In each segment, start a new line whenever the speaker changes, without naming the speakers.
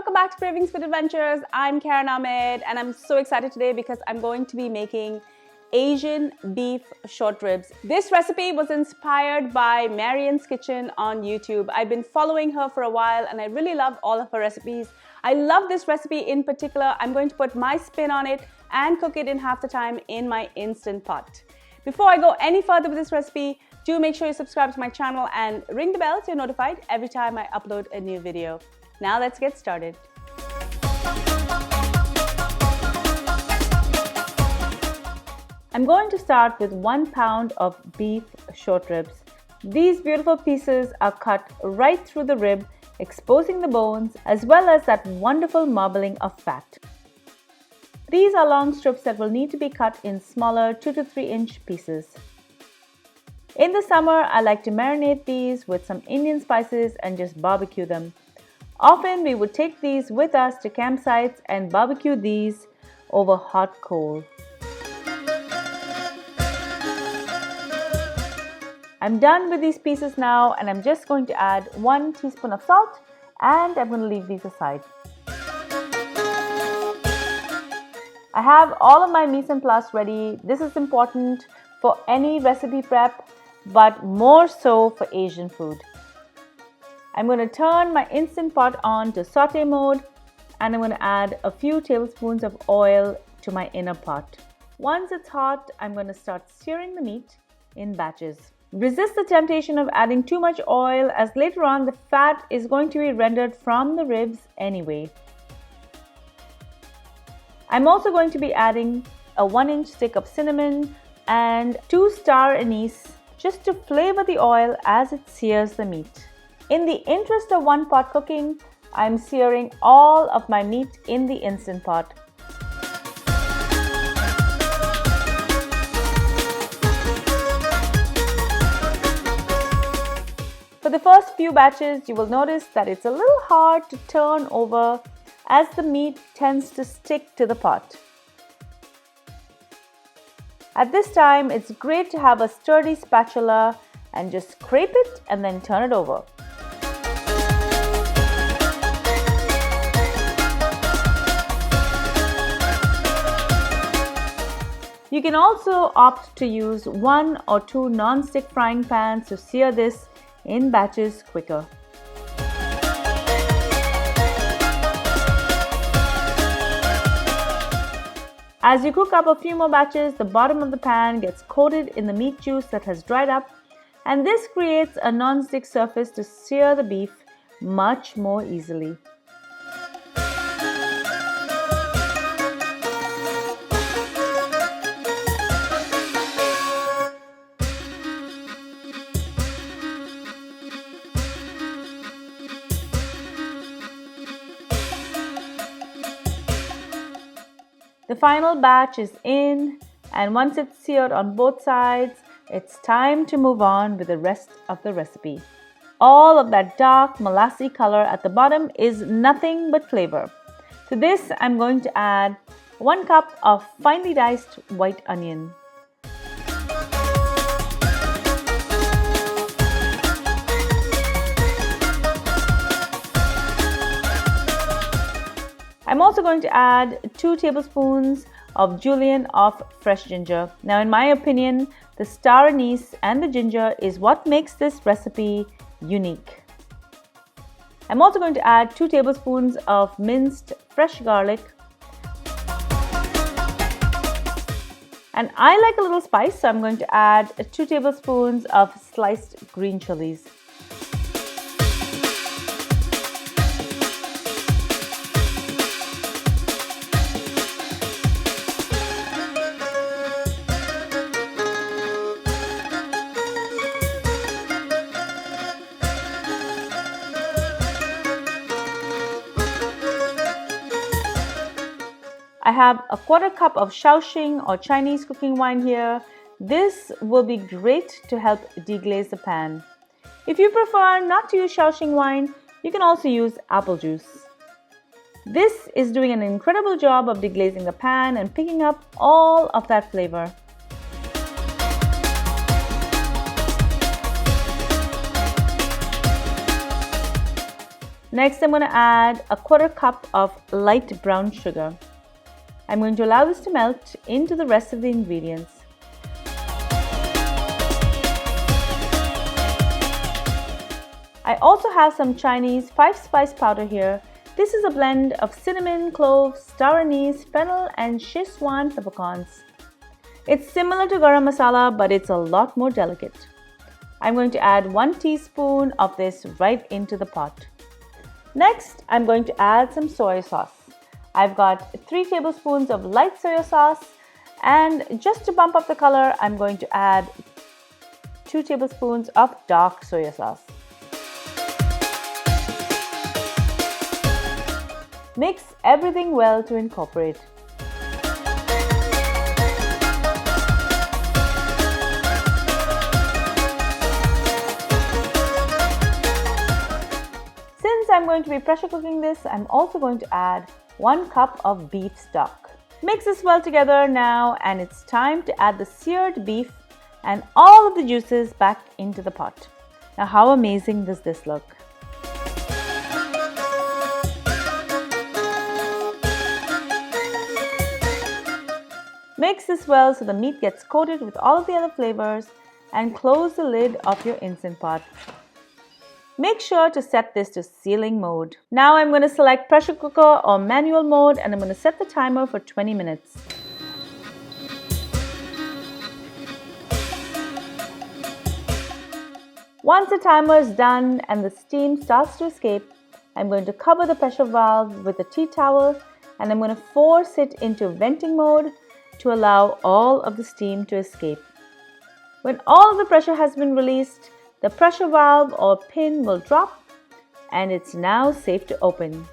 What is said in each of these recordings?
welcome back to Cravings Food Adventures. I'm Karen Ahmed and I'm so excited today because I'm going to be making Asian beef short ribs. This recipe was inspired by Marion's kitchen on YouTube. I've been following her for a while and I really love all of her recipes. I love this recipe in particular. I'm going to put my spin on it and cook it in half the time in my Instant Pot. Before I go any further with this recipe, do make sure you subscribe to my channel and ring the bell so you're notified every time I upload a new video. Now let's get started. I'm going to start with 1 pound of beef short ribs. These beautiful pieces are cut right through the rib, exposing the bones as well as that wonderful marbling of fat. These are long strips that will need to be cut in smaller 2 to 3 inch pieces. In the summer, I like to marinate these with some Indian spices and just barbecue them. Often we would take these with us to campsites and barbecue these over hot coal. I'm done with these pieces now and I'm just going to add 1 teaspoon of salt and I'm going to leave these aside. I have all of my mise en place ready. This is important for any recipe prep, but more so for Asian food. I'm going to turn my Instant Pot on to saute mode and I'm going to add a few tablespoons of oil to my inner pot. Once it's hot, I'm going to start searing the meat in batches. Resist the temptation of adding too much oil as later on the fat is going to be rendered from the ribs anyway. I'm also going to be adding a 1-inch stick of cinnamon and 2 Star Anise just to flavor the oil as it sears the meat. In the interest of one pot cooking, I'm searing all of my meat in the Instant Pot. For the first few batches, you will notice that it's a little hard to turn over as the meat tends to stick to the pot. At this time, it's great to have a sturdy spatula and just scrape it and then turn it over. You can also opt to use 1 or 2 non-stick frying pans to sear this in batches quicker. As you cook up a few more batches, the bottom of the pan gets coated in the meat juice that has dried up, and this creates a non-stick surface to sear the beef much more easily. The final batch is in, and once it's seared on both sides, it's time to move on with the rest of the recipe. All of that dark molassy color at the bottom is nothing but flavor. To this, I'm going to add 1 cup of finely diced white onion. I'm also going to add 2 tablespoons of julienne of fresh ginger. Now, in my opinion, the Star Anise and the ginger is what makes this recipe unique. I'm also going to add 2 tablespoons of minced fresh garlic. And I like a little spice, so I'm going to add 2 tablespoons of sliced green chilies. I have a 1/4 cup of Shaoxing or Chinese cooking wine here. This will be great to help deglaze the pan. If you prefer not to use Shaoxing wine, you can also use apple juice. This is doing an incredible job of deglazing the pan and picking up all of that flavor. Next, I'm going to add a 1/4 cup of light brown sugar. I'm going to allow this to melt into the rest of the ingredients. I also have some Chinese 5-spice powder here. This is a blend of cinnamon, cloves, star anise, fennel, and Szechuan peppercorns. It's similar to garam masala, but it's a lot more delicate. I'm going to add 1 teaspoon of this right into the pot. Next, I'm going to add some soy sauce. I've got 3 tablespoons of light soya sauce, and just to bump up the color, I'm going to add 2 tablespoons of dark soya sauce. Mix everything well to incorporate. Since I'm going to be pressure cooking this, I'm also going to add 1 cup of beef stock. Mix this well together now, and it's time to add the seared beef and all of the juices back into the pot. Now, how amazing does this look? Mix this well so the meat gets coated with all of the other flavors, and close the lid of your Instant Pot. Make sure to set this to sealing mode. Now I'm going to select pressure cooker or manual mode, and I'm going to set the timer for 20 minutes. Once the timer is done and the steam starts to escape, I'm going to cover the pressure valve with a tea towel, and I'm going to force it into venting mode to allow all of the steam to escape. When all of the pressure has been released, the pressure valve or pin will drop, and it's now safe to open.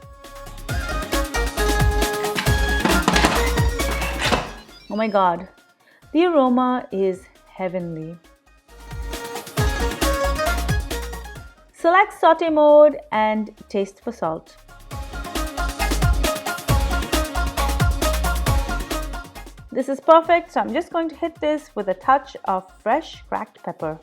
Oh my God, the aroma is heavenly. Select saute mode and taste for salt. This is perfect, so I'm just going to hit this with a touch of fresh cracked pepper.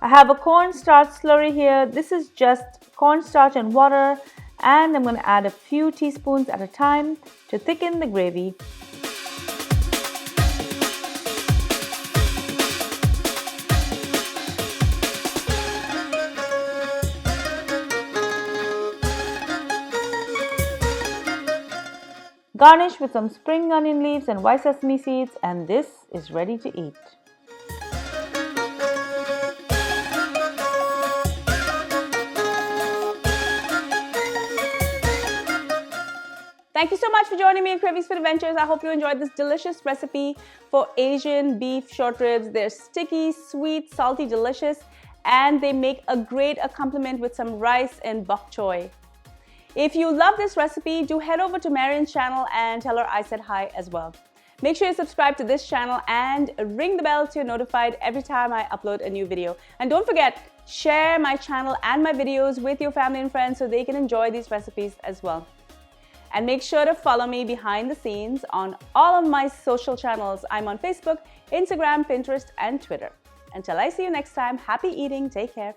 I have a cornstarch slurry here. This is just cornstarch and water, and I'm going to add a few teaspoons at a time to thicken the gravy. Garnish with some spring onion leaves and white sesame seeds, and this is ready to eat. Thank you so much for joining me in Cravings Food Adventures. I hope you enjoyed this delicious recipe for Asian beef short ribs. They're sticky, sweet, salty, delicious, and they make a great accompaniment with some rice and bok choy. If you love this recipe, do head over to Marion's channel and tell her I said hi as well. Make sure you subscribe to this channel and ring the bell so you're notified every time I upload a new video. And don't forget, share my channel and my videos with your family and friends so they can enjoy these recipes as well. And make sure to follow me behind the scenes on all of my social channels. I'm on Facebook, Instagram, Pinterest, and Twitter. Until I see you next time, happy eating, take care.